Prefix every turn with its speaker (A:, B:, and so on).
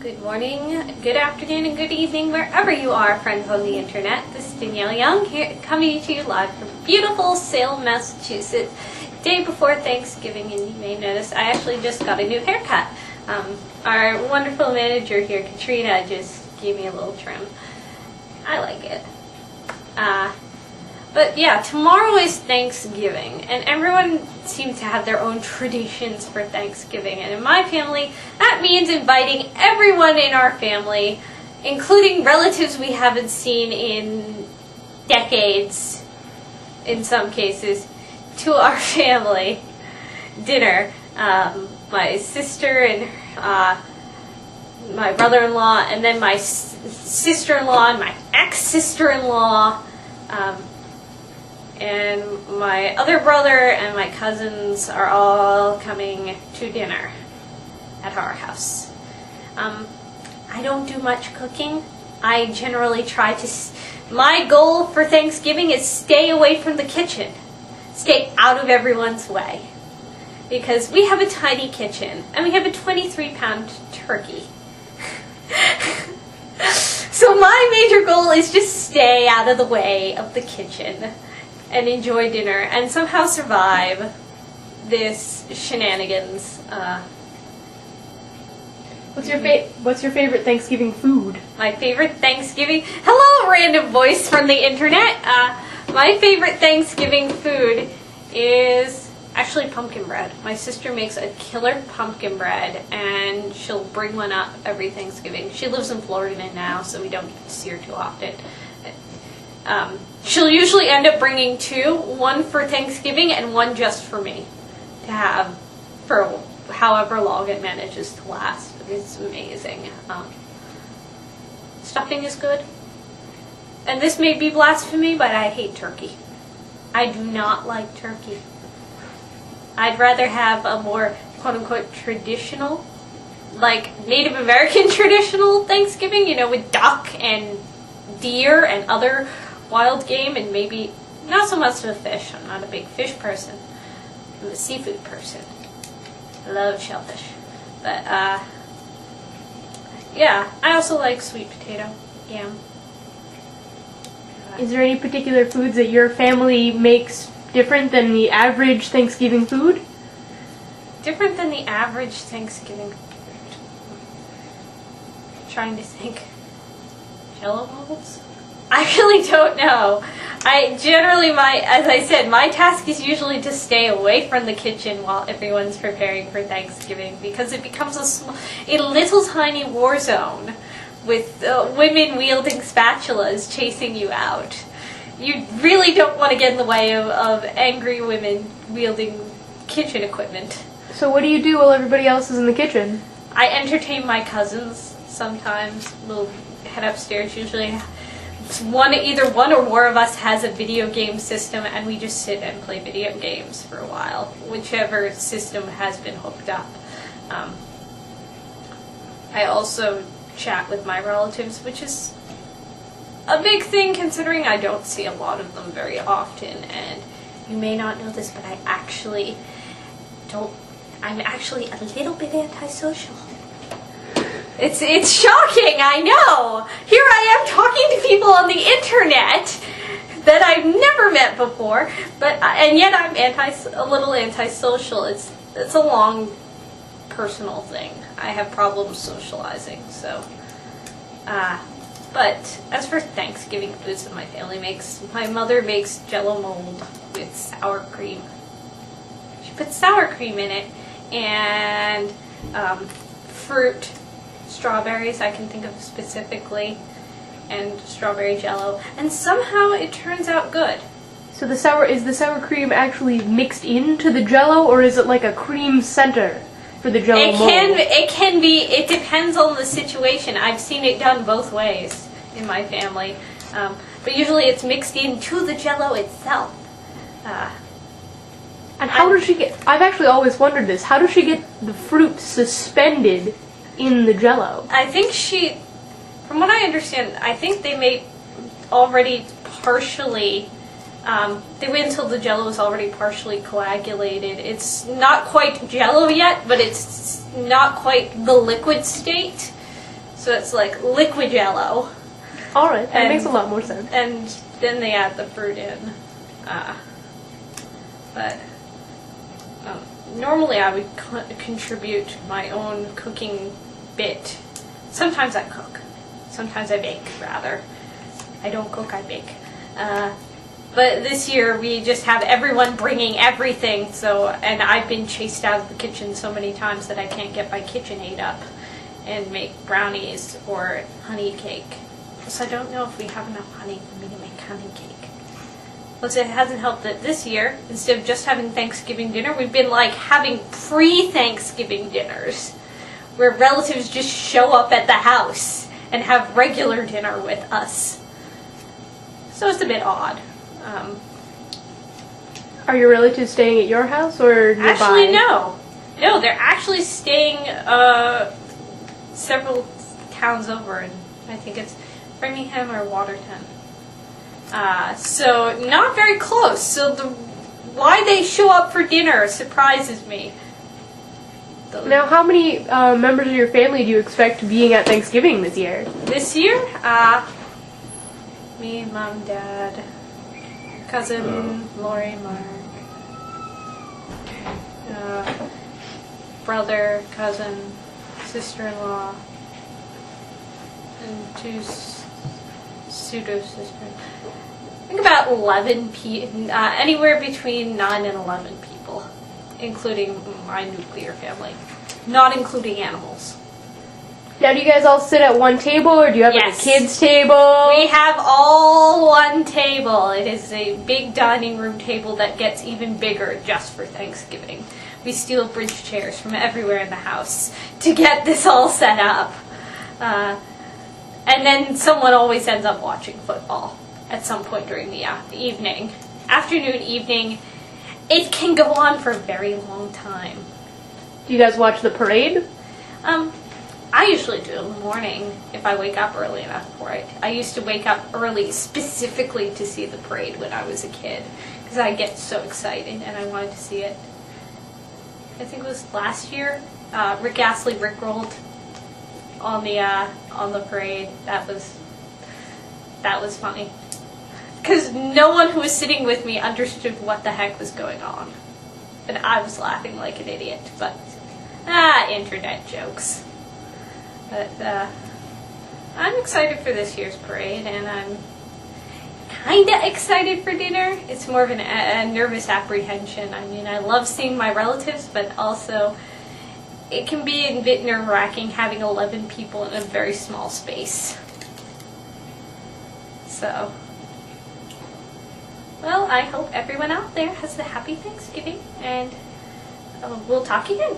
A: Good morning, good afternoon, and good evening, wherever you are, friends on the internet. This is Danielle Young, here coming to you live from beautiful Salem, Massachusetts. Day before Thanksgiving, and you may notice I actually just got a new haircut. Our wonderful manager here, Katrina, just gave me a little trim. I like it. But yeah, tomorrow is Thanksgiving, and everyone seems to have their own traditions for Thanksgiving. And in my family, that means inviting everyone in our family, including relatives we haven't seen in decades, in some cases, to our family dinner. My sister and my brother-in-law, and then my sister-in-law and my ex-sister-in-law, and my other brother and my cousins are all coming to dinner at our house. I don't do much cooking. I generally try to... My goal for Thanksgiving is stay away from the kitchen. Stay out of everyone's way. Because we have a tiny kitchen, and we have a 23-pound turkey. So my major goal is just stay out of the way of the kitchen and enjoy dinner and somehow survive this shenanigans.
B: What's your favorite Thanksgiving food?
A: My favorite Thanksgiving... Hello, random voice from the internet. My favorite Thanksgiving food is actually pumpkin bread. My sister makes a killer pumpkin bread, and she'll bring one up every Thanksgiving. She lives in Florida now, so we don't see her too often. She'll usually end up bringing two, one for Thanksgiving and one just for me to have for however long it manages to last. It's amazing. Stuffing is good. And this may be blasphemy, but I hate turkey. I do not like turkey. I'd rather have a more quote-unquote traditional, like Native American traditional Thanksgiving, you know, with duck and deer and other wild game, and maybe not so much of a fish. I'm not a big fish person. I'm a seafood person. I love shellfish. But, yeah, I also like sweet potato, yam.
B: Is there any particular foods that your family makes different than the average Thanksgiving food?
A: Different than the average Thanksgiving food. Trying to think. Jello molds? I really don't know. As I said, my task is usually to stay away from the kitchen while everyone's preparing for Thanksgiving, because it becomes a little tiny war zone with women wielding spatulas chasing you out. You really don't want to get in the way of angry women wielding kitchen equipment.
B: So what do you do while everybody else is in the kitchen?
A: I entertain my cousins sometimes. We'll head upstairs. Usually either one or more of us has a video game system, and we just sit and play video games for a while, whichever system has been hooked up. I also chat with my relatives, which is a big thing considering I don't see a lot of them very often. And you may not know this, but I'm actually a little bit antisocial. It's shocking, I know. Here I am talking to people on the internet that I've never met before, and yet I'm a little antisocial. It's a long personal thing. I have problems socializing, so. But as for Thanksgiving foods that my family makes, my mother makes Jello mold with sour cream. She puts sour cream in it, and fruit. Strawberries, I can think of specifically, and strawberry jello, and somehow it turns out good.
B: So is the sour cream actually mixed into the jello, or is it like a cream center for the jello mold?
A: It can be, it depends on the situation. I've seen it done both ways in my family, but usually it's mixed into the jello itself.
B: And how does she get, I've actually always wondered this, how does she get the fruit suspended in the jello?
A: I think from what I understand, I think they may already partially, they wait until the jello is already partially coagulated. It's not quite jello yet, but it's not quite the liquid state. So it's like liquid Jello.
B: Alright, that makes a lot more sense.
A: And then they add the fruit in. But normally I would contribute my own cooking bit. Sometimes I cook. Sometimes I bake, rather. I don't cook, I bake. But this year we just have everyone bringing everything, and I've been chased out of the kitchen so many times that I can't get my KitchenAid up and make brownies or honey cake. So I don't know if we have enough honey for me to make honey cake. But it hasn't helped that this year, instead of just having Thanksgiving dinner, we've been like having pre-Thanksgiving dinners where relatives just show up at the house and have regular dinner with us. So it's a bit odd.
B: Are your relatives staying at your house or nearby?
A: Actually, no. No, they're actually staying several towns over, and I think it's Framingham or Watertown. So not very close. So why they show up for dinner surprises me.
B: Now, how many members of your family do you expect being at Thanksgiving this year?
A: This year, me, mom, dad, cousin, Lori, Mark, brother, cousin, sister-in-law, and two pseudo-sisters. I think about 11 people, anywhere between 9 and 11 people, including my nuclear family, not including animals.
B: Now, do you guys all sit at one table, or do you have like a kids' table?
A: We have all one table. It is a big dining room table that gets even bigger just for Thanksgiving. We steal bridge chairs from everywhere in the house to get this all set up. And then someone always ends up watching football at some point during the evening. Afternoon, evening, it can go on for a very long time.
B: Do you guys watch the parade?
A: I usually do in the morning if I wake up early enough for it. I used to wake up early specifically to see the parade when I was a kid because I get so excited and I wanted to see it. I think it was last year. Rick Astley rickrolled on the parade. That was funny because no one who was sitting with me understood what the heck was going on, and I was laughing like an idiot. But internet jokes. But I'm excited for this year's parade, and I'm kind of excited for dinner. It's more of a nervous apprehension. I mean, I love seeing my relatives, but also it can be a bit nerve-wracking having 11 people in a very small space. So, well, I hope everyone out there has a happy Thanksgiving, and we'll talk again.